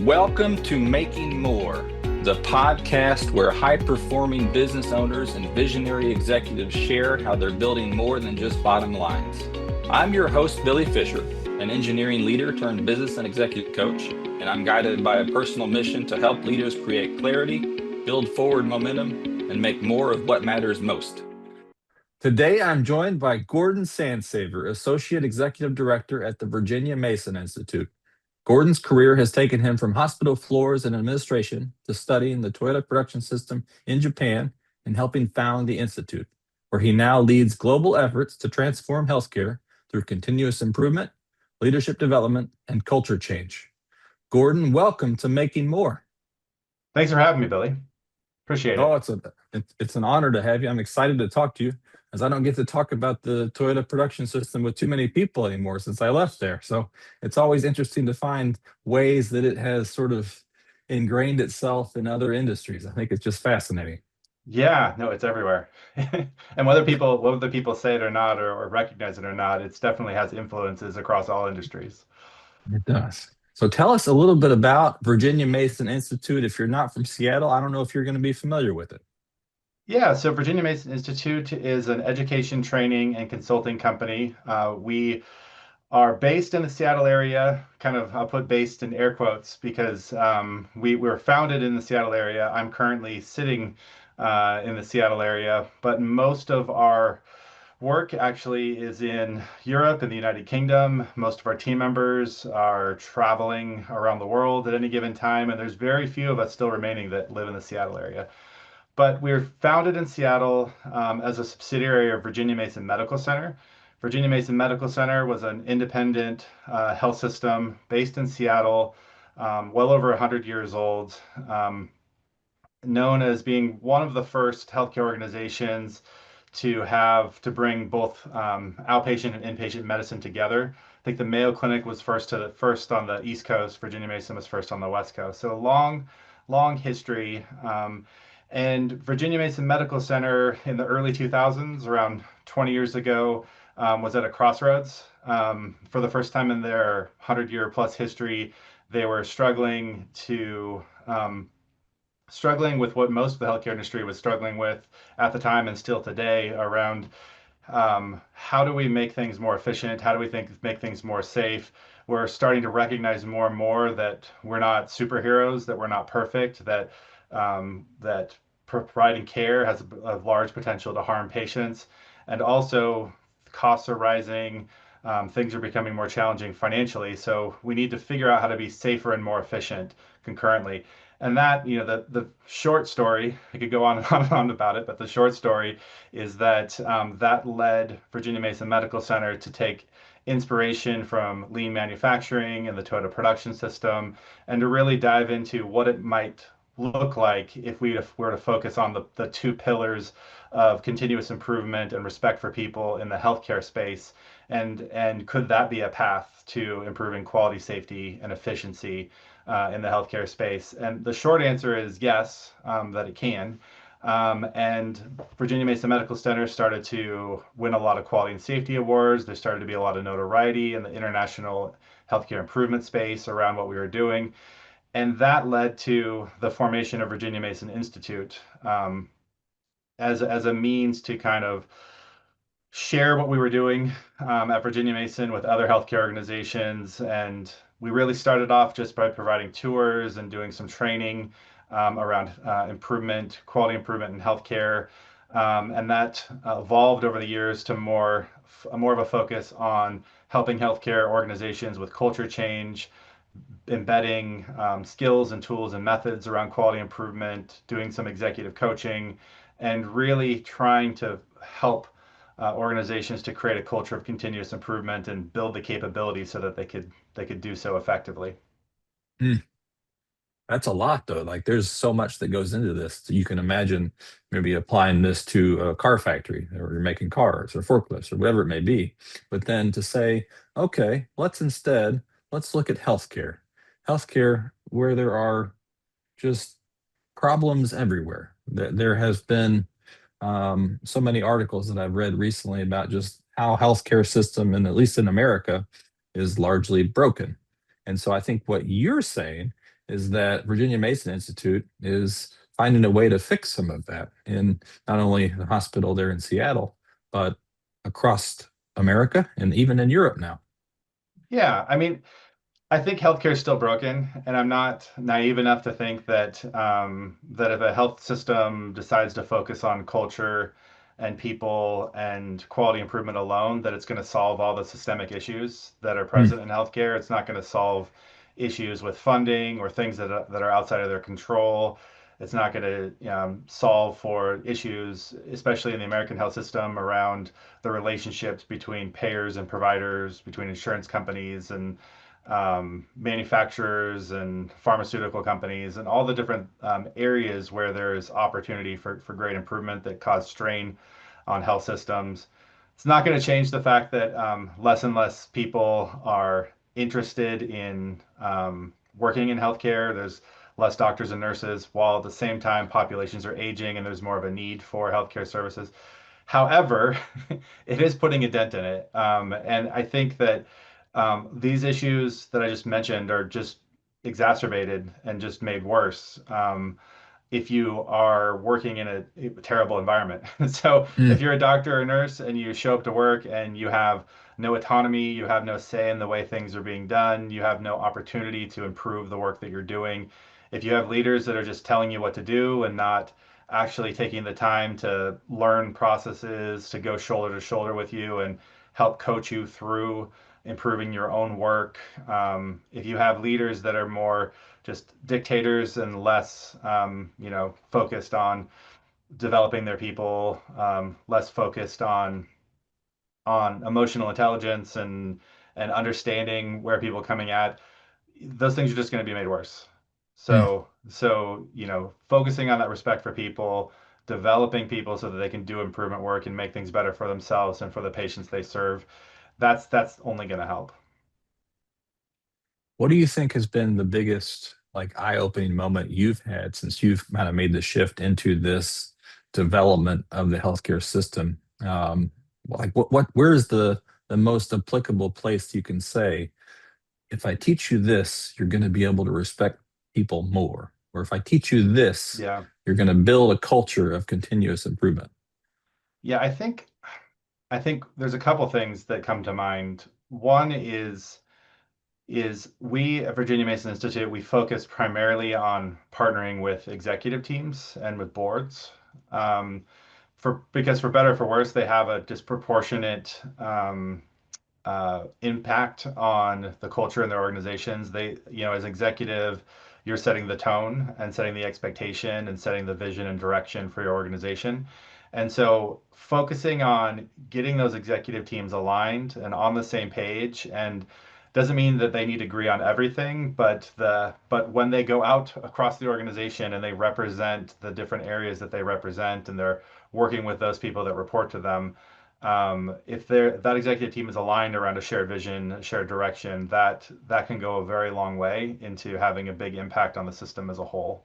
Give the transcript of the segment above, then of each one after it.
Welcome to Making More, the podcast where high-performing business owners and visionary executives share how they're building more than just bottom lines. I'm your host, Billy Fischer, an engineering leader turned business and executive coach, and I'm guided by a personal mission to help leaders create clarity, build forward momentum, and make more of what matters most. Today, I'm joined by Gordon Sansaver, Associate Executive Director at the Virginia Mason Institute. Gordon's career has taken him from hospital floors and administration to studying the Toyota production system in Japan and helping found the Institute, where he now leads global efforts to transform healthcare through continuous improvement, leadership development, and culture change. Gordon, welcome to Making More. Thanks for having me, Billy. Appreciate Oh, it. it's an honor to have you. I'm excited to talk to you, as I don't get to talk about the Toyota production system with too many people anymore since I left there. So it's always interesting to find ways that it has sort of ingrained itself in other industries. I think it's just fascinating. Yeah, no, it's everywhere. And whether people say it or not, or recognize it or not, it's definitely has influences across all industries. It does. So tell us a little bit about Virginia Mason Institute. If you're not from Seattle, I don't know if you're going to be familiar with it. Yeah, so Virginia Mason Institute is an education, training, and consulting company. We are based in the Seattle area, kind of, I'll put based in air quotes because we were founded in the Seattle area. I'm currently sitting in the Seattle area, but most of our work actually is in Europe and the United Kingdom. Most of our team members are traveling around the world at any given time, and there's very few of us still remaining that live in the Seattle area. But we were founded in Seattle as a subsidiary of Virginia Mason Medical Center. Virginia Mason Medical Center was an independent health system based in Seattle, well over 100 years old, known as being one of the first healthcare organizations to bring both outpatient and inpatient medicine together. I think the Mayo Clinic was first on the East Coast. Virginia Mason was first on the West Coast. So long history. And Virginia Mason Medical Center in the early 2000s, around 20 years ago, was at a crossroads. For the first time in their 100-year plus history, they were struggling with what most of the healthcare industry was struggling with at the time and still today around how do we make things more efficient? How do we make things more safe? We're starting to recognize more and more that we're not superheroes, that we're not perfect, that providing care has a large potential to harm patients, and also costs are rising. Things are becoming more challenging financially, so we need to figure out how to be safer and more efficient concurrently. And that, the short story, I could go on and on and on about it, but the short story is that that led Virginia Mason Medical Center to take inspiration from lean manufacturing and the Toyota production system, and to really dive into what it might look like if we were to focus on the two pillars of continuous improvement and respect for people in the healthcare space, and could that be a path to improving quality, safety, and efficiency in the healthcare space? And the short answer is yes, that it can. And Virginia Mason Medical Center started to win a lot of quality and safety awards. There started to be a lot of notoriety in the international healthcare improvement space around what we were doing. And that led to the formation of Virginia Mason Institute as a means to kind of share what we were doing at Virginia Mason with other healthcare organizations. And we really started off just by providing tours and doing some training around quality improvement in healthcare. And that evolved over the years to more of a focus on helping healthcare organizations with culture change, embedding skills and tools and methods around quality improvement, doing some executive coaching, and really trying to help organizations to create a culture of continuous improvement and build the capability so that they could do so effectively. Hmm. That's a lot, though. Like, there's so much that goes into this. So you can imagine maybe applying this to a car factory, or you're making cars or forklifts or whatever it may be. But then to say, okay, let's look at healthcare where there are just problems everywhere. There has been so many articles that I've read recently about just how healthcare system, and at least in America, is largely broken. And so I think what you're saying is that Virginia Mason Institute is finding a way to fix some of that in not only the hospital there in Seattle, but across America and even in Europe now. Yeah, I mean, I think healthcare is still broken, and I'm not naive enough to think that that if a health system decides to focus on culture and people and quality improvement alone, that it's going to solve all the systemic issues that are Mm, present in healthcare. It's not going to solve issues with funding or things that are outside of their control. It's not going to solve for issues, especially in the American health system, around the relationships between payers and providers, between insurance companies and manufacturers and pharmaceutical companies and all the different areas where there's opportunity for great improvement that cause strain on health systems. It's not going to change the fact that less and less people are interested in working in healthcare. There's less doctors and nurses, while at the same time populations are aging and there's more of a need for healthcare services. However, it is putting a dent in it. And I think that these issues that I just mentioned are just exacerbated and just made worse if you are working in a terrible environment. So if mm, you're a doctor or nurse and you show up to work and you have no autonomy, you have no say in the way things are being done, you have no opportunity to improve the work that you're doing. If you have leaders that are just telling you what to do and not actually taking the time to learn processes, to go shoulder to shoulder with you and help coach you through improving your own work. If you have leaders that are more just dictators and less, focused on developing their people, less focused on emotional intelligence and understanding where people are coming at, those things are just going to be made worse. mm. So focusing on that respect for people, developing people so that they can do improvement work and make things better for themselves and for the patients they serve, that's only going to help. What do you think has been the biggest like eye-opening moment you've had since you've kind of made the shift into this development of the healthcare system? Like where is the most applicable place you can say, if I teach you this, you're going to be able to respect people more, or if I teach you this, Yeah. you're going to build a culture of continuous improvement. Yeah, I think there's a couple things that come to mind. One is we at Virginia Mason Institute, we focus primarily on partnering with executive teams and with boards. For because for better or for worse, they have a disproportionate impact on the culture in their organizations. As executive, you're setting the tone and setting the expectation and setting the vision and direction for your organization. And so focusing on getting those executive teams aligned and on the same page and doesn't mean that they need to agree on everything, but when they go out across the organization and they represent the different areas that they represent and they're working with those people that report to them, if that executive team is aligned around a shared vision, a shared direction, that can go a very long way into having a big impact on the system as a whole.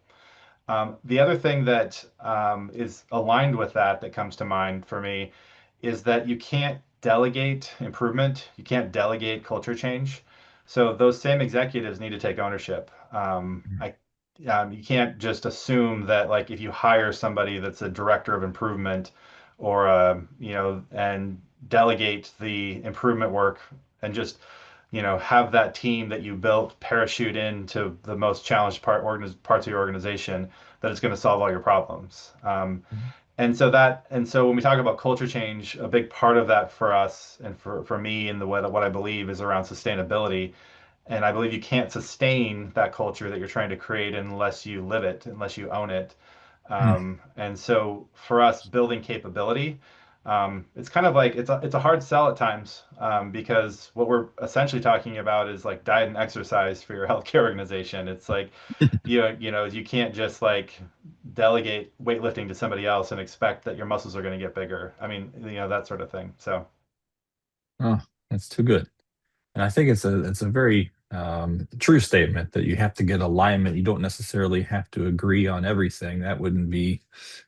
The other thing that is aligned with that comes to mind for me is that you can't delegate improvement, you can't delegate culture change. So those same executives need to take ownership. You can't just assume that like if you hire somebody that's a director of improvement or and delegate the improvement work and just have that team that you built parachute into the most challenged parts of your organization, that it's going to solve all your problems. And so when we talk about culture change, a big part of that for us and for me and the way that what I believe is around sustainability. And I believe you can't sustain that culture that you're trying to create unless you live it, unless you own it. And so for us, building capability, it's kind of like it's a hard sell at times because what we're essentially talking about is like diet and exercise for your healthcare organization. It's like you can't just like delegate weightlifting to somebody else and expect that your muscles are going to get bigger. I mean, that sort of thing. So Oh, that's too good. And I think it's a very true statement that you have to get alignment. You don't necessarily have to agree on everything. That wouldn't be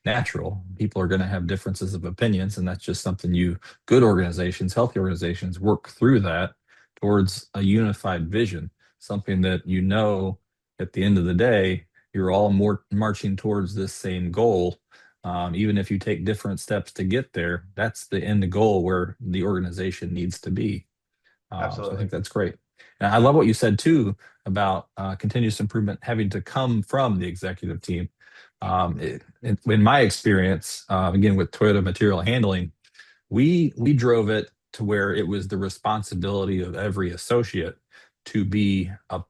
natural. People are going to have differences of opinions, and that's just something good organizations, healthy organizations, work through that towards a unified vision, something that at the end of the day, you're all more marching towards this same goal. Even if you take different steps to get there, that's the end goal where the organization needs to be. So I think Absolutely. that's great. And I love what you said too about continuous improvement having to come from the executive team. In my experience, again with Toyota Material Handling, we drove it to where it was the responsibility of every associate to be a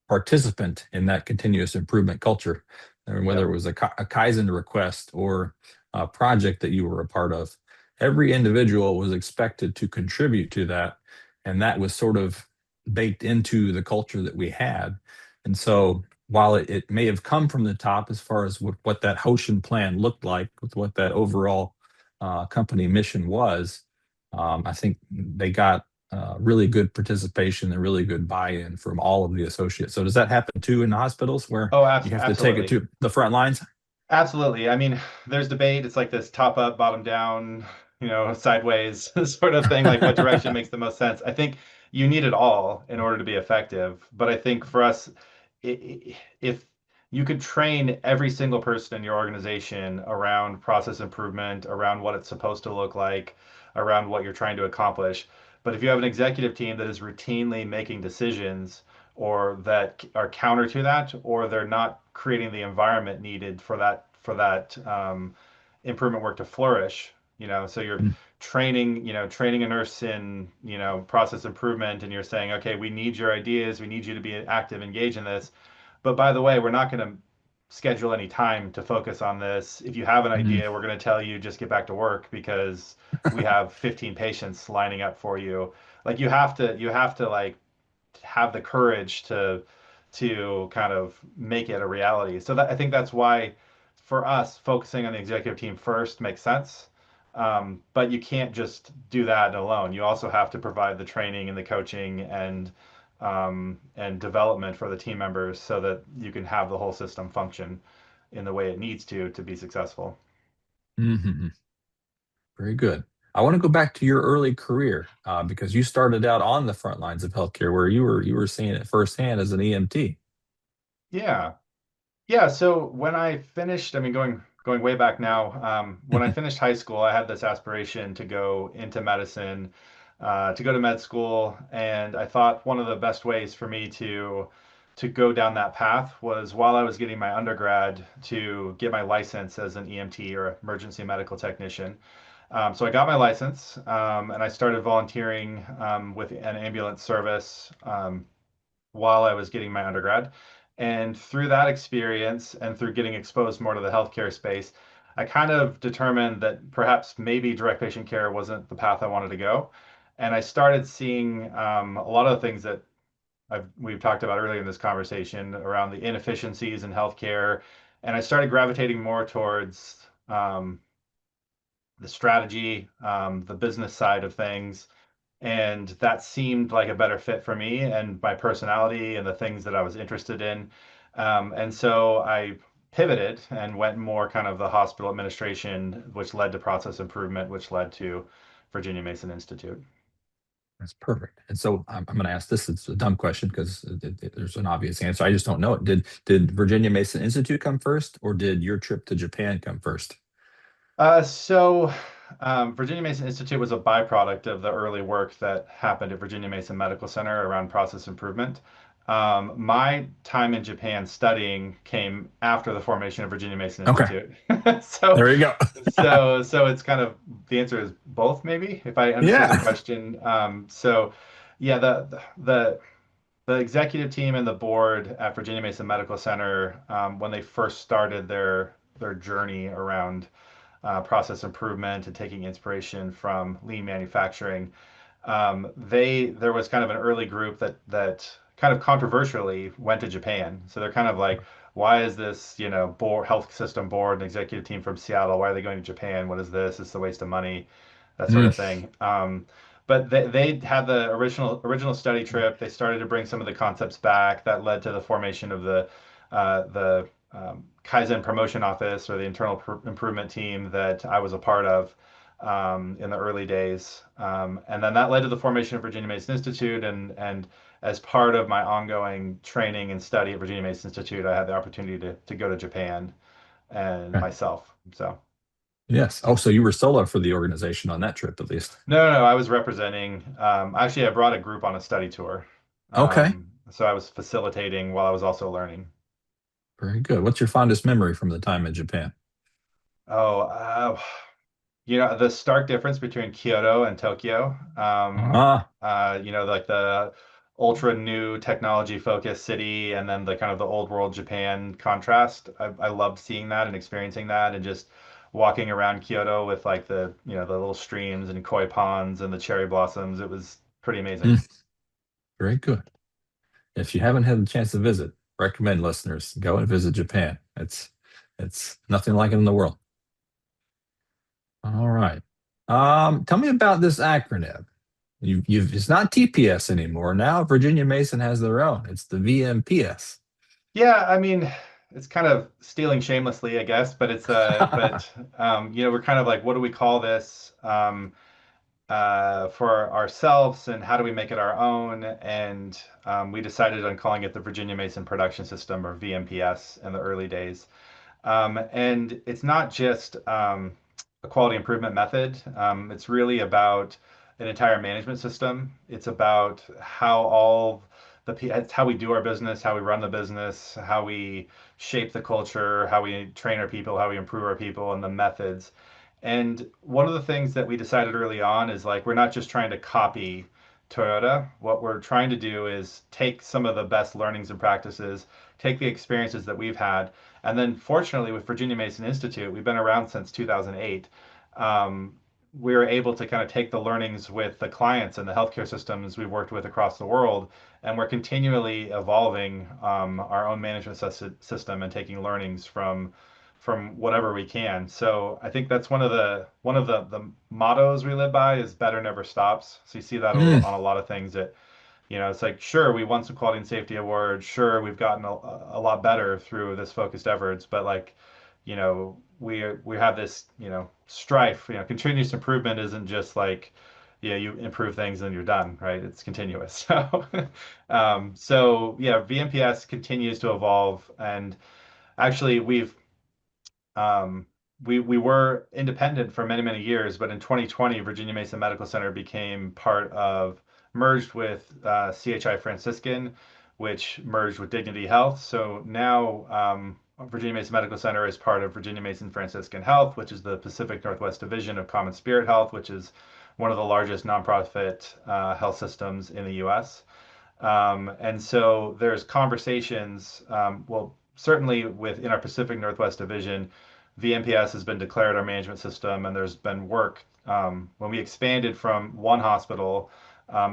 participant in that continuous improvement culture, and whether Yep. it was a Kaizen request or a project that you were a part of. Every individual was expected to contribute to that, and that was sort of baked into the culture that we had. And so, while it may have come from the top as far as what that Hoshin plan looked like, with what that overall company mission was, I think they got really good participation and really good buy-in from all of the associates. So does that happen too in the hospitals where Oh, you have to take it absolutely. to the front lines? Absolutely. I mean, there's debate. It's like this top up, bottom down, sideways sort of thing, like what direction makes the most sense. I think you need it all in order to be effective. But I think for us, if you could train every single person in your organization around process improvement, around what it's supposed to look like, around what you're trying to accomplish. But if you have an executive team that is routinely making decisions or that are counter to that, or they're not creating the environment needed for that improvement work to flourish. So you're Mm, training a nurse in process improvement, and you're saying, okay, we need your ideas, we need you to be active, engaged in this. But by the way, we're not going to schedule any time to focus on this. If you have an mm, idea, we're going to tell you just get back to work because we have 15 patients lining up for you. Like you have to like have the courage to kind of make it a reality. So that I think that's why for us focusing on the executive team first makes sense. But you can't just do that alone. You also have to provide the training and the coaching and development for the team members so that you can have the whole system function in the way it needs to be successful. mhm. Very good. I want to go back to your early career because you started out on the front lines of healthcare where you were seeing it firsthand as an EMT. Yeah. Yeah, so when I finished, I mean, going way back now, when I finished high school, I had this aspiration to go into medicine, to go to med school, and I thought one of the best ways for me to go down that path was while I was getting my undergrad to get my license as an EMT or emergency medical technician. So I got my license, and I started volunteering with an ambulance service. While I was getting my undergrad. And through that experience and through getting exposed more to the healthcare space, I kind of determined that perhaps maybe direct patient care wasn't the path I wanted to go. And I started seeing a lot of the things that we've talked about earlier in this conversation around the inefficiencies in healthcare. And I started gravitating more towards the strategy, the business side of things, and that seemed like a better fit for me and my personality and the things that I was interested in. And so I pivoted and went more kind of the hospital administration, which led to process improvement, which led to Virginia Mason Institute. That's perfect. And so I'm going to ask this. It's a dumb question because there's an obvious answer. I just don't know it. Did Virginia Mason Institute come first, or did your trip to Japan come first? Virginia Mason Institute was a byproduct of the early work that happened at Virginia Mason Medical Center around process improvement. My time in Japan studying came after the formation of Virginia Mason Okay, Institute. So, there you go. so it's kind of the answer is both, maybe, if I understood the Yeah, question. Yeah, the executive team and the board at Virginia Mason Medical Center, when they first started their journey around process improvement and taking inspiration from lean manufacturing. There was kind of an early group that kind of controversially went to Japan. So they're kind of like, why is this board health system board and executive team from Seattle? Why are they going to Japan? What is this? It's a waste of money, that sort Mm, of thing. But they had the original study trip. They started to bring some of the concepts back. That led to the formation of the Kaizen promotion office or the internal improvement team that I was a part of. in the early days. And then that led to the formation of Virginia Mason Institute. And as part of my ongoing training and study at Virginia Mason Institute, I had the opportunity to go to Japan and Okay. myself. So Yes. Oh, so you were solo for the organization on that trip, at least. no, I was representing. Actually, I brought a group on a study tour. Okay. So I was facilitating while I was also learning. Very good. What's your fondest memory from the time in Japan? Oh, the stark difference between Kyoto and Tokyo. Ah, Like the ultra new technology focused city and then the kind of the old world Japan contrast. I loved seeing that and experiencing that and just walking around Kyoto with like the little streams and koi ponds and the cherry blossoms. It was pretty amazing. mm, very good. If you haven't had the chance to visit, recommend listeners go and visit Japan. It's nothing like it in the world. All right. Tell me about this acronym. It's not TPS anymore. Now Virginia Mason has their own. It's the VMPS. Yeah, I mean, it's kind of stealing shamelessly, I guess, but we're kind of like, what do we call this? For ourselves and how do we make it our own? And we decided on calling it the Virginia Mason Production System or VMPS in the early days. And it's not just a quality improvement method. It's really about an entire management system. It's about how it's how we do our business, how we run the business, how we shape the culture, how we train our people, how we improve our people, and the methods. And one of the things that we decided early on is like we're not just trying to copy Toyota. What we're trying to do is take some of the best learnings and practices, take the experiences that we've had, and then fortunately with Virginia Mason Institute, we've been around since 2008. Um, we were able to kind of take the learnings with the clients and the healthcare systems we've worked with across the world, and we're continually evolving our own management system and taking learnings from whatever we can. So I think that's one of the mottos we live by is better never stops. So you see that Mm, on a lot of things that it's like, sure, we won some quality and safety awards. Sure, we've gotten a lot better through this focused efforts, but like, we have this, strife. Continuous improvement isn't just like, you improve things and you're done, right? It's continuous. So yeah, VMPS continues to evolve, and actually, um, we were independent for many, many years, but in 2020, Virginia Mason Medical Center became merged with CHI Franciscan, which merged with Dignity Health. So now Virginia Mason Medical Center is part of Virginia Mason Franciscan Health, which is the Pacific Northwest division of Common Spirit Health, which is one of the largest nonprofit health systems in the U.S. And so there's conversations, well, certainly within our Pacific Northwest division, VMPS has been declared our management system, and there's been work when we expanded from one hospital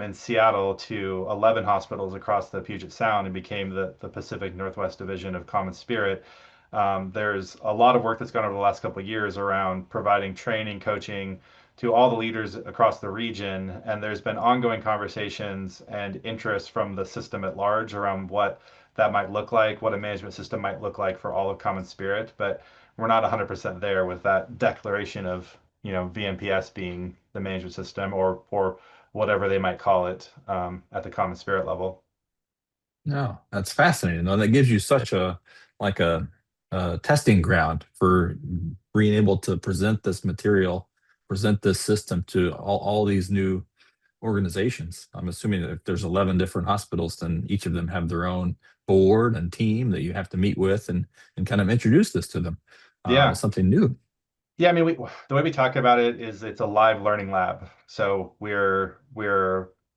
in Seattle to 11 hospitals across the Puget Sound and became the Pacific Northwest division of Common Spirit. There's a lot of work that's gone over the last couple of years around providing training, coaching, to all the leaders across the region, and there's been ongoing conversations and interest from the system at large around what that might look like, what a management system might look like for all of Common Spirit. But we're not 100% there with that declaration of, VMPS being the management system or whatever they might call it at the Common Spirit level. no, that's fascinating. Though that gives you such a like a testing ground for being able to present this material, present this system to all these new organizations. I'm assuming that if there's 11 different hospitals, then each of them have their own board and team that you have to meet with and kind of introduce this to them. It's Yeah. something new. Yeah, I mean, the way we talk about it is it's a live learning lab. So we're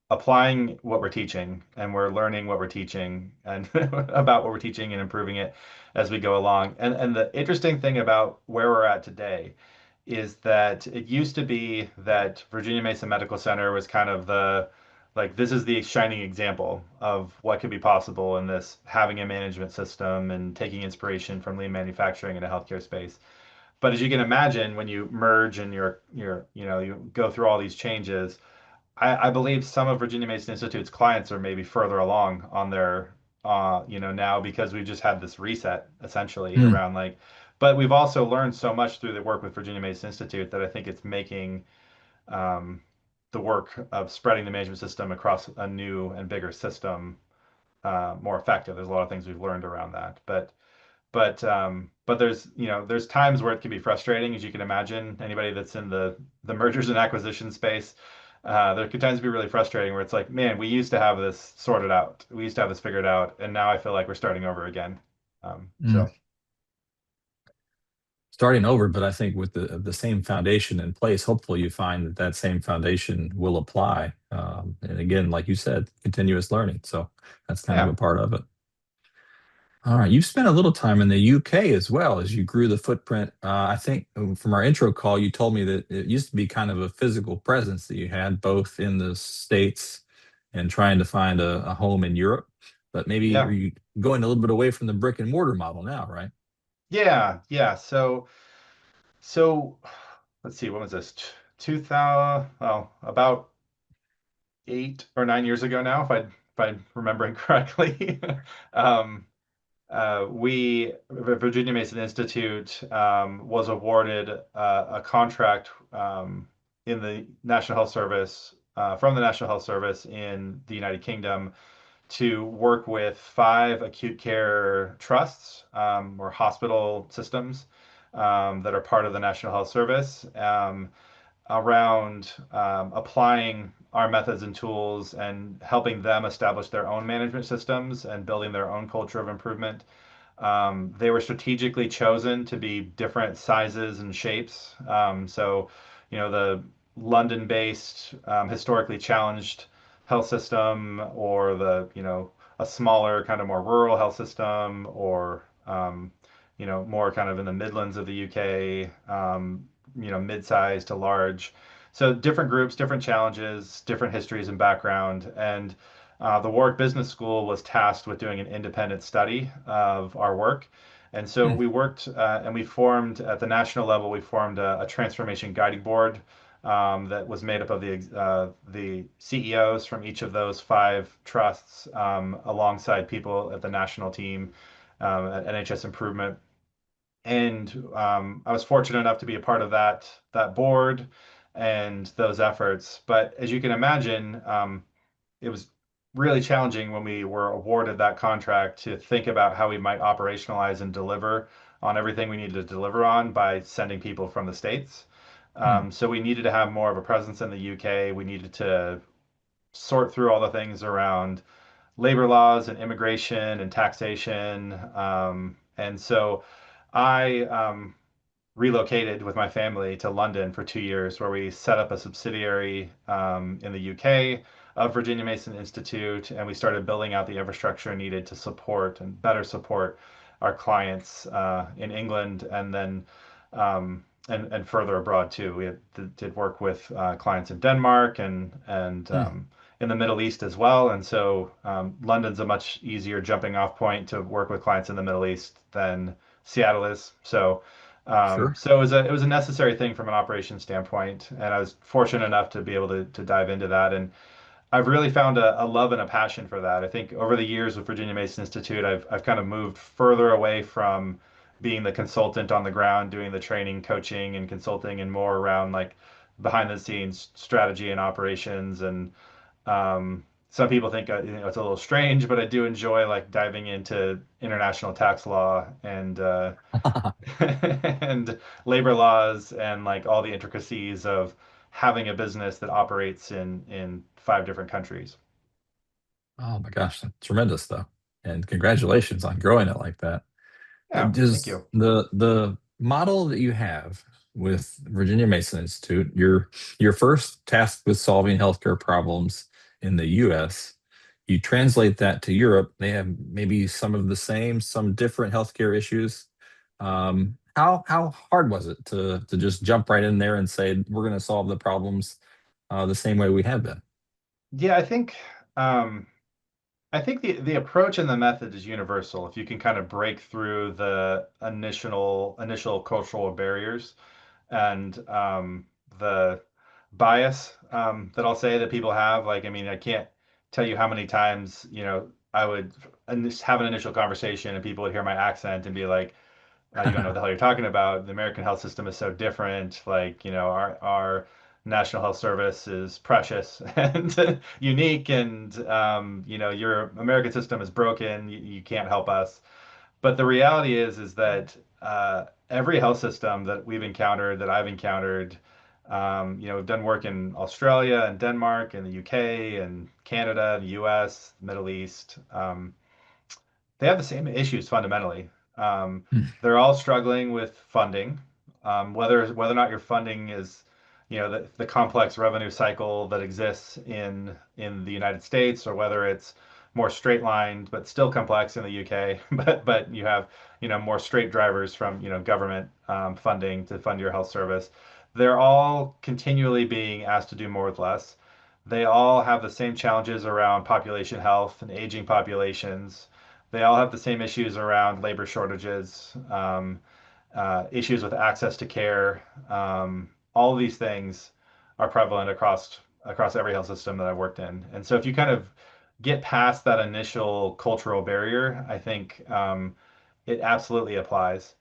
applying what we're teaching and we're learning what we're teaching and about what we're teaching and improving it as we go along. And the interesting thing about where we're at today is that it used to be that Virginia Mason Medical Center was kind of this is the shining example of what could be possible in this having a management system and taking inspiration from lean manufacturing in a healthcare space. But as you can imagine, when you merge and you go through all these changes, I believe some of Virginia Mason Institute's clients are maybe further along on their, now because we've just had this reset essentially Hmm. around like But we've also learned so much through the work with Virginia Mason Institute that I think it's making um, the work of spreading the management system across a new and bigger system more effective. There's a lot of things we've learned around that, but there's there's times where it can be frustrating, as you can imagine. Anybody that's in the mergers and acquisition space, there could times be really frustrating where it's like, man, we used to have this sorted out, we used to have this figured out, and now I feel like we're starting over again. Mm. So Starting over, but I think with the same foundation in place, hopefully you find that that same foundation will apply. And again, like you said, continuous learning. So that's kind of yeah, a part of it. All right, you've spent a little time in the UK as well as you grew the footprint. I think from our intro call, you told me that it used to be kind of a physical presence that you had both in the States and trying to find a home in Europe. But maybe are yeah, you going a little bit away from the brick and mortar model now, right? yeah. So let's see, when was this? 2000, well, about 8 or 9 years ago now, if I'm remembering correctly. um, Virginia Mason Institute, was awarded a contract in the National Health Service, from the National Health Service in the United Kingdom, to work with 5 acute care trusts, or hospital systems, that are part of the National Health Service, around applying our methods and tools and helping them establish their own management systems and building their own culture of improvement. They were strategically chosen to be different sizes and shapes. The London-based, historically challenged health system, or a smaller, kind of more rural health system, or more kind of in the Midlands of the UK, mid-sized to large. So different groups, different challenges, different histories and background, and the Warwick Business School was tasked with doing an independent study of our work. And so Hmm, we worked, and we formed at the national level, we formed a transformation guiding board, that was made up of the CEOs from each of those 5 trusts, alongside people at the national team, at NHS Improvement. And I was fortunate enough to be a part of that board and those efforts. But as you can imagine, it was really challenging when we were awarded that contract to think about how we might operationalize and deliver on everything we needed to deliver on by sending people from the States. hmm, So we needed to have more of a presence in the UK. We needed to sort through all the things around labor laws and immigration and taxation. And so I relocated with my family to London for 2 years, where we set up a subsidiary, in the UK of Virginia Mason Institute, and we started building out the infrastructure needed to support and better support our clients, in England, and then and further abroad too. Did work with clients in Denmark and hmm. in the Middle East as well, and so London's a much easier jumping off point to work with clients in the Middle East than Seattle is. Sure. So it was a necessary thing from an operations standpoint, and I was fortunate enough to be able to dive into that. And I've really found a love and a passion for that. I think over the years with Virginia Mason Institute, I've kind of moved further away from being the consultant on the ground, doing the training, coaching, and consulting, and more around like behind the scenes strategy and operations. And some people think it's a little strange, but I do enjoy like diving into international tax law and and labor laws, and like all the intricacies of having a business that operates in 5 different countries. Oh my gosh, that's tremendous though. And congratulations on growing it like that. Yeah, thank Does you. the model that you have with Virginia Mason Institute, you're first tasked with solving healthcare problems in the US. You translate that to Europe. They have maybe some of the same, some different healthcare issues. How hard was it to just jump right in there and say we're going to solve the problems the same way we have been? Yeah, um, I think the approach and the method is universal. If you can kind of break through the initial cultural barriers, and the bias, that I'll say that people have. Like, I mean, I can't tell you how many times, I would have an initial conversation and people would hear my accent and be like, you don't know what the hell you're talking about. The American health system is so different. Like, our National Health Service is precious and unique, and your American system is broken. You can't help us. But the reality is that every health system that we've encountered, that I've encountered, we've done work in Australia and Denmark and the UK and Canada, the US, Middle East. They have the same issues fundamentally. They're all struggling with funding, whether or not your funding is, the complex revenue cycle that exists in the United States, or whether it's more straight lined but still complex in the UK, but you have more straight drivers from government funding to fund your health service. They're all continually being asked to do more with less. They all have the same challenges around population health and aging populations. They all have the same issues around labor shortages, issues with access to care. All of these things are prevalent across every health system that I've worked in. And so if you kind of get past that initial cultural barrier, I think it absolutely applies.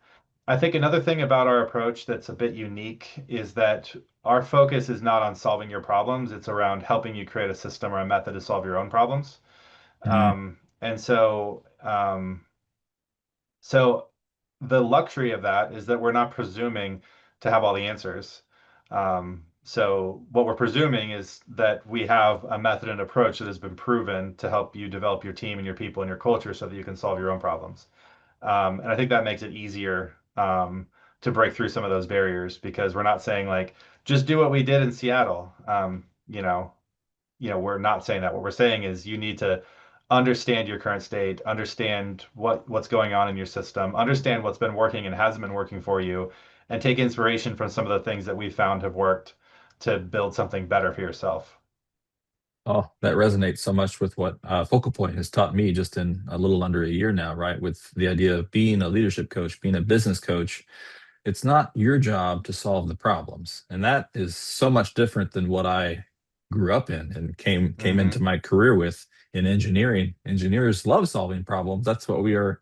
I think another thing about our approach that's a bit unique is that our focus is not on solving your problems. It's around helping you create a system or a method to solve your own problems. Mm. And so the luxury of that is that we're not presuming to have all the answers. So what we're presuming is that we have a method and approach that has been proven to help you develop your team and your people and your culture so that you can solve your own problems. And I think that makes it easier to break through some of those barriers, because we're not saying like, just do what we did in Seattle. We're not saying that. What we're saying is you need to understand your current state, understand what's going on in your system, understand what's been working and hasn't been working for you, and take inspiration from some of the things that we found have worked to build something better for yourself. Oh, that resonates so much with what Focal Point has taught me just in a little under a year now, right? With the idea of being a leadership coach, being a business coach, it's not your job to solve the problems. And that is so much different than what I grew up in and came into Hmm. my career with in engineering. Engineers love solving problems. That's what we are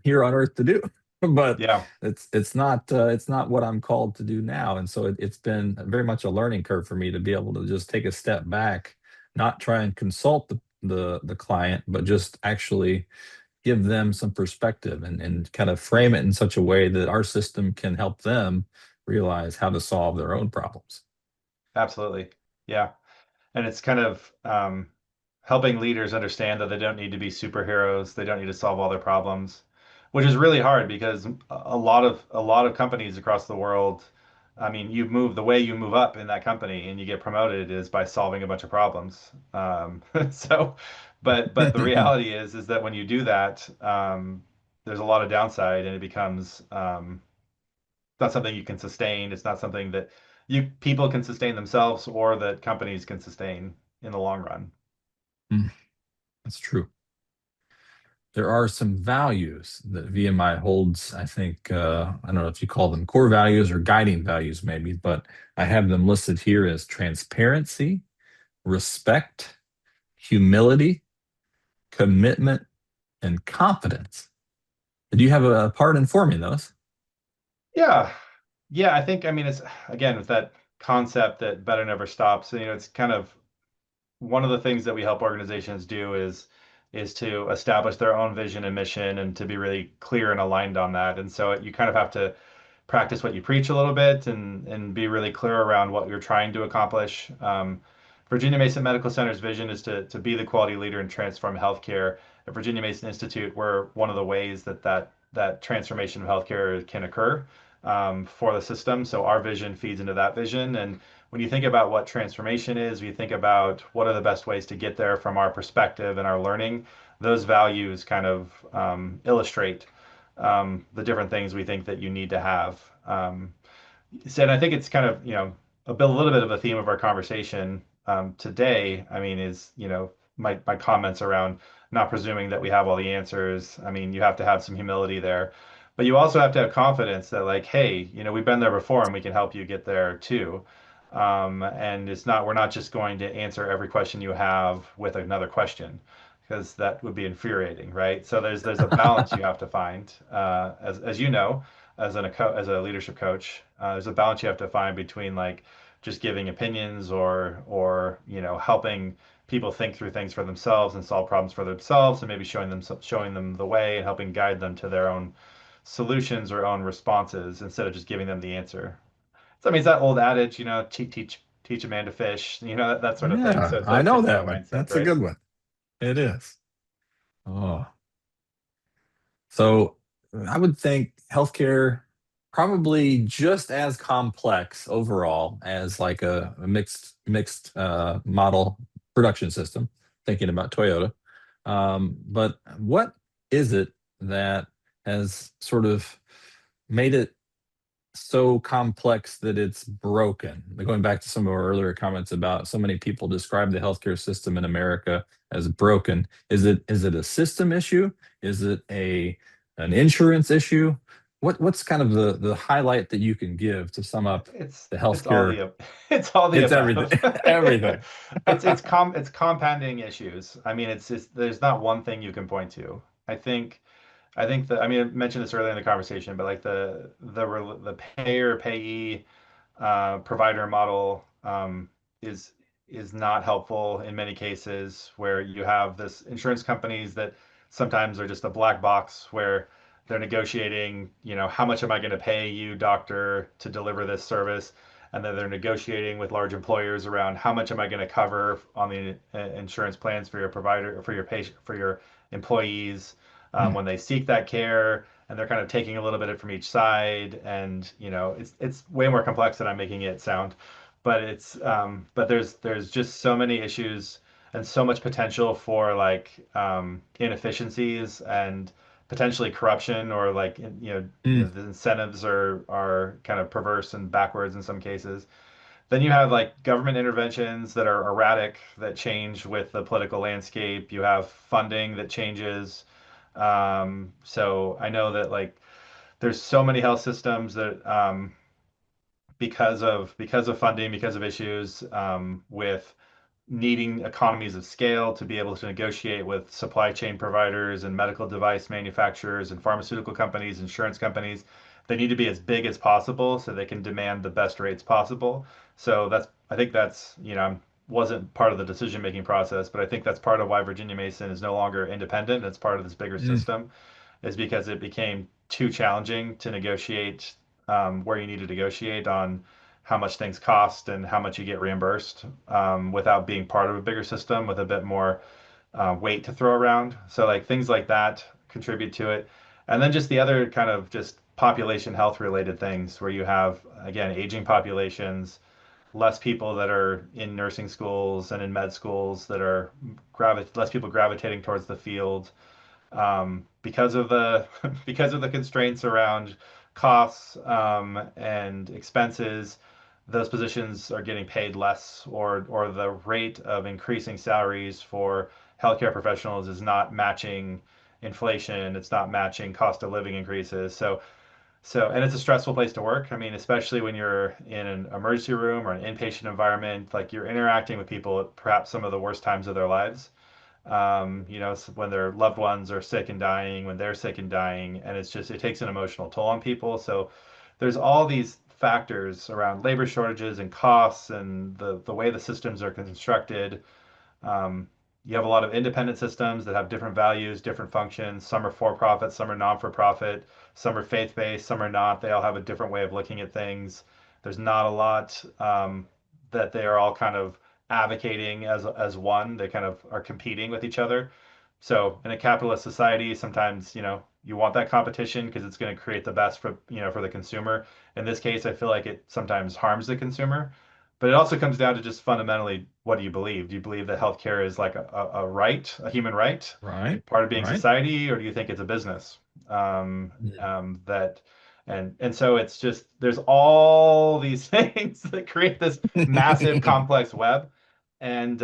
here on earth to do. But Yeah, it's not what I'm called to do now. And so it's been very much a learning curve for me to be able to just take a step back, not try and consult the client, but just actually give them some perspective and kind of frame it in such a way that our system can help them realize how to solve their own problems. absolutely. Yeah. And it's kind of helping leaders understand that they don't need to be superheroes. They don't need to solve all their problems, which is really hard because a lot of companies across the world, I mean, the way you move up in that company and you get promoted is by solving a bunch of problems. So, but the reality is that when you do that, there's a lot of downside, and it becomes not something you can sustain. It's not something that you people can sustain themselves or that companies can sustain in the long run. Mm, that's true. There are some values that VMI holds. I think, I don't know if you call them core values or guiding values, maybe, but I have them listed here as transparency, respect, humility, commitment, and confidence. Do you have a part in forming those? Yeah. Yeah, I mean, it's again with that concept that better never stops. It's kind of one of the things that we help organizations do is to establish their own vision and mission, and to be really clear and aligned on that. And so you kind of have to practice what you preach a little bit, and be really clear around what you're trying to accomplish. Virginia Mason Medical Center's vision is to be the quality leader and transform healthcare. At Virginia Mason Institute, we're one of the ways that transformation of healthcare can occur for the system. So our vision feeds into that vision. And when you think about what transformation is, we think about what are the best ways to get there from our perspective and our learning. Those values kind of illustrate the different things we think that you need to have. And I think it's kind of, a little bit of a theme of our conversation today. I mean, is, my comments around not presuming that we have all the answers. I mean, you have to have some humility there, but you also have to have confidence that like, hey, we've been there before and we can help you get there too. And we're not just going to answer every question you have with another question, because that would be infuriating, right? So there's a balance you have to find, as you know. as a leadership coach. There's a balance you have to find between like just giving opinions or helping people think through things for themselves and solve problems for themselves, and maybe showing them the way and helping guide them to their own solutions or own responses instead of just giving them the answer. So I mean, it's that old adage, teach a man to fish, that sort of thing. Yeah, So it's I that know same kind that of one. mindset, That's a right? good one. It is. Oh, so I would think healthcare probably just as complex overall as like a mixed model production system. Thinking about Toyota, but what is it that has sort of made it so complex that it's broken? Going back to some of our earlier comments about so many people describe the healthcare system in America as broken. Is it a system issue? Is it a an insurance issue? What's kind of the highlight that you can give to sum up the It's all healthcare? the it's all the It's everything, above. everything. It's compounding issues. I mean, there's not one thing you can point to. I think I think that I mean I mentioned this earlier in the conversation, but like the payer payee provider model is is not helpful in many cases where you have this insurance companies that sometimes are just a black box where they're negotiating, how much am I going to pay you, doctor, to deliver this service? And then they're negotiating with large employers around how much am I going to cover on the insurance plans for your provider, for your patient, for your employees Mm, when they seek that care, and they're kind of taking a little bit from each side, and it's way more complex than I'm making it sound, but there's just so many issues and so much potential for like inefficiencies and potentially corruption, or like mm, the incentives are kind of perverse and backwards in some cases. Then you have like government interventions that are erratic, that change with the political landscape. You have funding that changes. So I know that like there's so many health systems that because of funding, because of issues with needing economies of scale to be able to negotiate with supply chain providers and medical device manufacturers and pharmaceutical companies, insurance companies. They need to be as big as possible so they can demand the best rates possible. So I think wasn't part of the decision making process, but I think that's part of why Virginia Mason is no longer independent. It's part of this bigger mm, system, is because it became too challenging to negotiate where you need to negotiate on how much things cost and how much you get reimbursed without being part of a bigger system with a bit more weight to throw around. So like things like that contribute to it. And then just the other kind of just population health related things where you have, again, aging populations, less people that are in nursing schools and in med schools that are less people gravitating towards the field because of the because of the constraints around costs and expenses. Those positions are getting paid less, or the rate of increasing salaries for healthcare professionals is not matching inflation. It's not matching cost of living increases. And it's a stressful place to work. I mean, especially when you're in an emergency room or an inpatient environment, like you're interacting with people at perhaps some of the worst times of their lives, when their loved ones are sick and dying, when they're sick and dying, and it takes an emotional toll on people. So there's all these factors around labor shortages and costs and the way the systems are constructed. um, you have a lot of independent systems that have different values, different functions. Some are for profit, some are non for profit, some are faith based, some are not. They all have a different way of looking at things. There's not a lot that they are all kind of advocating as one. They kind of are competing with each other. So in a capitalist society, sometimes you want that competition because it's going to create the best for the consumer. In this case, I feel like it sometimes harms the consumer. But it also comes down to just fundamentally, what do you believe? Do you believe that healthcare is like a right, a human right, right, part of being right. society, or do you think it's a business? Um, Mm. that and so it's just there's all these things that create this massive complex web. And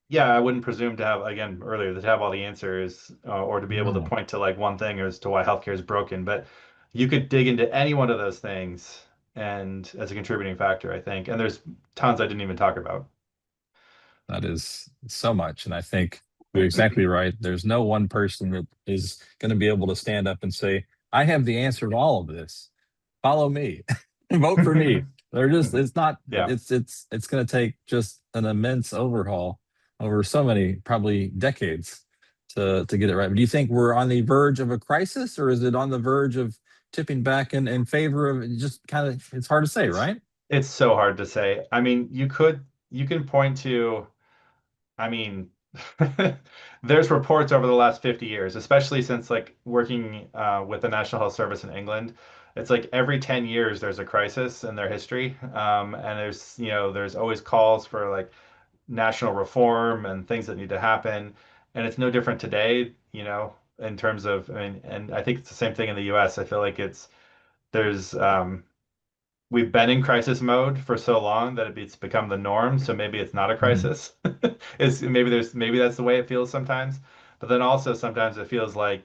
yeah, I wouldn't presume to have, again, earlier, to have all the answers or to be able to No, point to like one thing as to why healthcare is broken. But you could dig into any one of those things and as a contributing factor, I think. And there's tons I didn't even talk about. that is so much. And I think you're exactly right. There's no one person that is going to be able to stand up and say, I have the answer to all of this. Follow me. Vote for me. They're just it's not Yeah. it's going to take just an immense overhaul over so many probably decades to get it right. But do you think we're on the verge of a crisis, or is it on the verge of tipping back in favor of just kind of it's hard to say, It's right? it's so hard to say. I mean, you can point to, I mean, there's reports over the last 50 years, especially since like working with the National Health Service in England. It's like every 10 years there's a crisis in their history. And there's always calls for like national reform and things that need to happen. And it's no different today, in terms of, I mean, and I think it's the same thing in the US. I feel like there's, we've been in crisis mode for so long that it's become the norm. So maybe it's not a Mhm. crisis. Maybe that's the way it feels sometimes. But then also sometimes it feels like,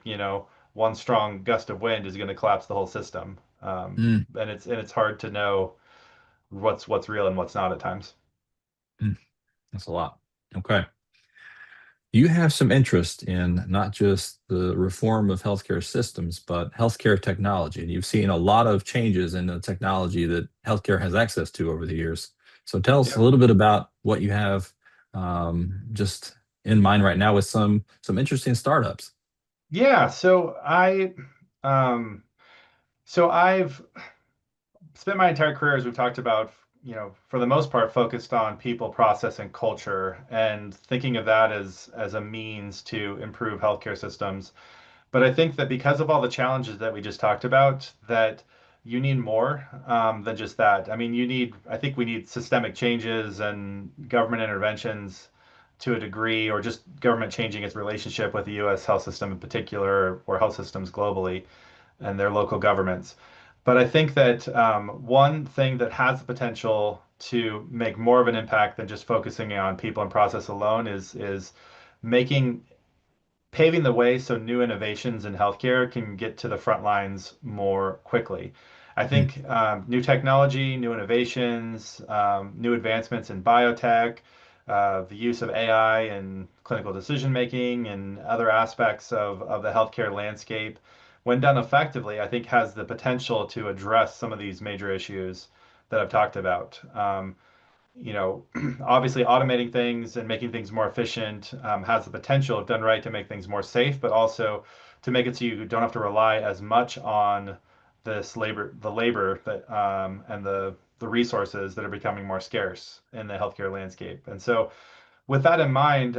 one strong gust of wind is going to collapse the whole system. Mm, And it's hard to know what's real and what's not at times. mm. That's a lot. Okay. You have some interest in not just the reform of healthcare systems, but healthcare technology. And you've seen a lot of changes in the technology that healthcare has access to over the years. So tell us a Yep. little bit about what you have just in mind right now with some interesting startups. Yeah, um I've spent my entire career, as we've talked about, for the most part, focused on people, process, and culture, and thinking of that as a means to improve healthcare systems. But I think that because of all the challenges that we just talked about, that you need more than just that. I mean, I think we need systemic changes and government interventions to a degree, or just government changing its relationship with the U.S. health system in particular, or health systems globally and their local governments. But I think that one thing that has the potential to make more of an impact than just focusing on people and process alone is making paving the way so new innovations in healthcare can get to the front lines more quickly. I Mm, think new technology, new innovations, new advancements in biotech, the use of AI in clinical decision making, and other aspects of the healthcare landscape, when done effectively, I think has the potential to address some of these major issues that I've talked about. Obviously automating things and making things more efficient has the potential, if done right, to make things more safe, but also to make it so you don't have to rely as much on the labor that and the resources that are becoming more scarce in the healthcare landscape. And so, with that in mind,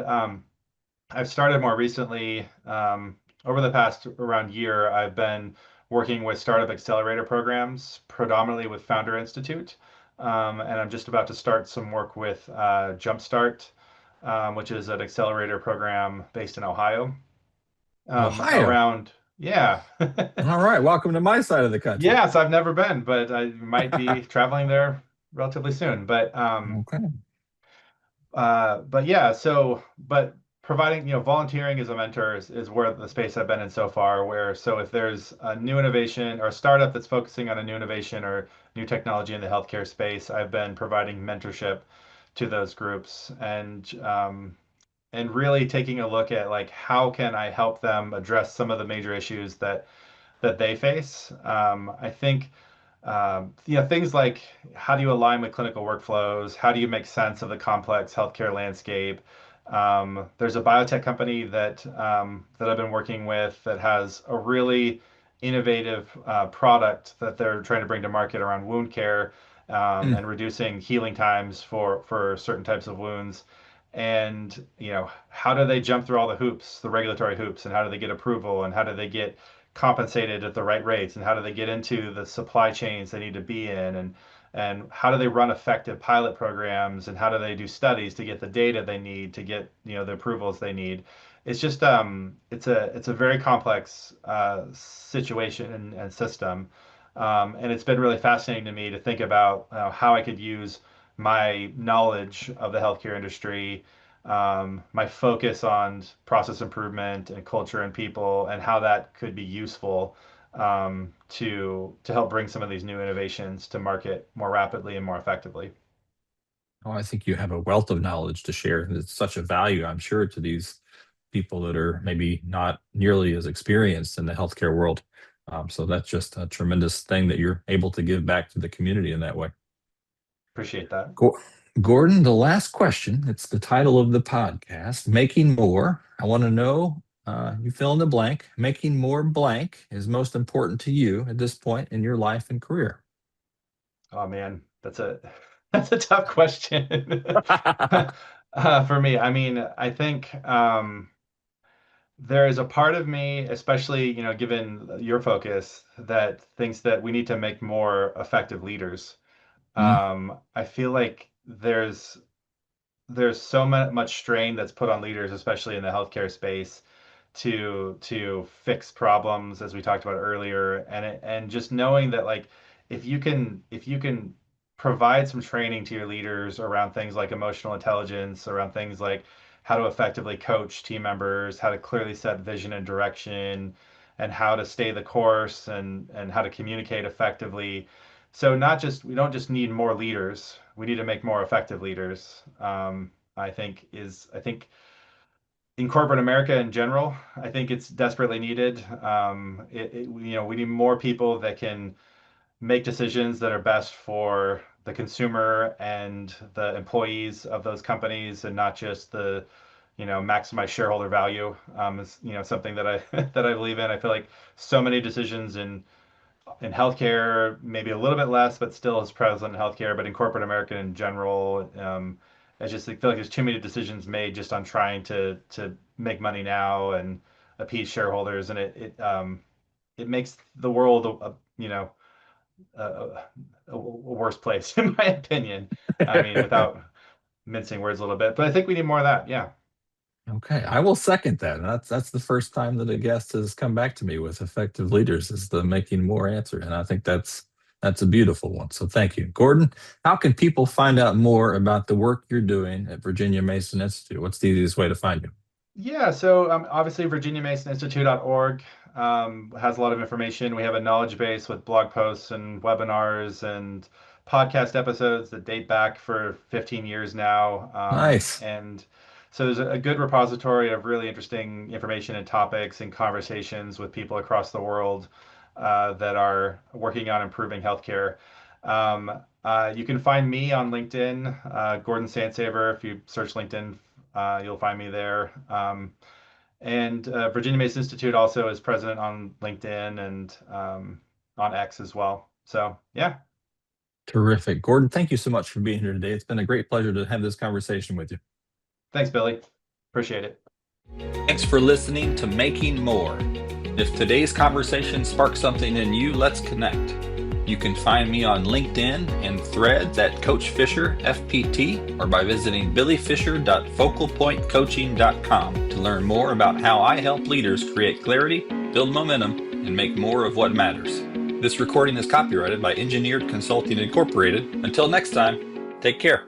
I've started more recently, over the past around year, I've been working with startup accelerator programs, predominantly with Founder Institute. And I'm just about to start some work with Jumpstart, which is an accelerator program based in Ohio. Ohio. Around, yeah. All right. Welcome to my side of the country. Yes, I've never been, but I might be traveling there relatively soon. Okay. But yeah, but providing, volunteering as a mentor is where the space I've been in so far, so if there's a new innovation or a startup that's focusing on a new innovation or new technology in the healthcare space, I've been providing mentorship to those groups and really taking a look at like how can I help them address some of the major issues that they face. I think things like how do you align with clinical workflows? How do you make sense of the complex healthcare landscape? There's a biotech company that I've been working with that has a really innovative product that they're trying to bring to market around wound care Mm, and reducing healing times for certain types of wounds. And how do they jump through all the hoops, the regulatory hoops, and how do they get approval, and how do they get compensated at the right rates, and how do they get into the supply chains they need to be in, and how do they run effective pilot programs, and how do they do studies to get the data they need to get the approvals they need. It's just it's a very complex situation and system, and it's been really fascinating to me to think about how I could use my knowledge of the healthcare industry, my focus on process improvement and culture and people, and how that could be useful to help bring some of these new innovations to market more rapidly and more effectively. oh, I think you have a wealth of knowledge to share. And it's such a value, I'm sure, to these people that are maybe not nearly as experienced in the healthcare world. So that's just a tremendous thing that you're able to give back to the community in that way. Appreciate that. Gordon, the last question, it's the title of the podcast, Making More. I want to know, you fill in the blank, making more blank is most important to you at this point in your life and career. Oh man, that's a tough question. For me. I mean, I think there is a part of me, especially, given your focus, that thinks that we need to make more effective leaders. Mm, I feel like there's so much strain that's put on leaders, especially in the healthcare space, to fix problems, as we talked about earlier, and just knowing that, like, if you can provide some training to your leaders around things like emotional intelligence, around things like how to effectively coach team members, how to clearly set vision and direction, and how to stay the course, and how to communicate effectively. So not just we don't just need more leaders, we need to make more effective leaders. I think in corporate America in general, I think it's desperately needed. We need more people that can make decisions that are best for the consumer and the employees of those companies, and not just the, maximize shareholder value. Is something that I that I believe in. I feel like so many decisions in healthcare, maybe a little bit less, but still is present in healthcare. But in corporate America in general, I just feel like there's too many decisions made just on trying to make money now and appease shareholders, and it makes the world a worse place in my opinion. I mean, without mincing words a little bit, but I think we need more of that. Yeah. Okay, I will second that. And that's the first time that a guest has come back to me with effective leaders is the making more answer. And I think that's a beautiful one. So thank you. Gordon, how can people find out more about the work you're doing at Virginia Mason Institute? What's the easiest way to find you? Yeah, so obviously virginiamasoninstitute.org has a lot of information. We have a knowledge base with blog posts and webinars and podcast episodes that date back for 15 years now. Nice. And so there's a good repository of really interesting information and topics and conversations with people across the world that are working on improving healthcare. You can find me on LinkedIn, Gordon Sansaver. If you search LinkedIn, you'll find me there. And Virginia Mason Institute also is president on LinkedIn and on X as well. So, yeah. Terrific. Gordon, thank you so much for being here today. It's been a great pleasure to have this conversation with you. Thanks, Billy. Appreciate it. Thanks for listening to Making More. If today's conversation sparked something in you, let's connect. You can find me on LinkedIn and Threads at Coach Fischer FPT, or by visiting billyfisher.focalpointcoaching.com to learn more about how I help leaders create clarity, build momentum, and make more of what matters. This recording is copyrighted by Engineered Consulting Incorporated. Until next time, take care.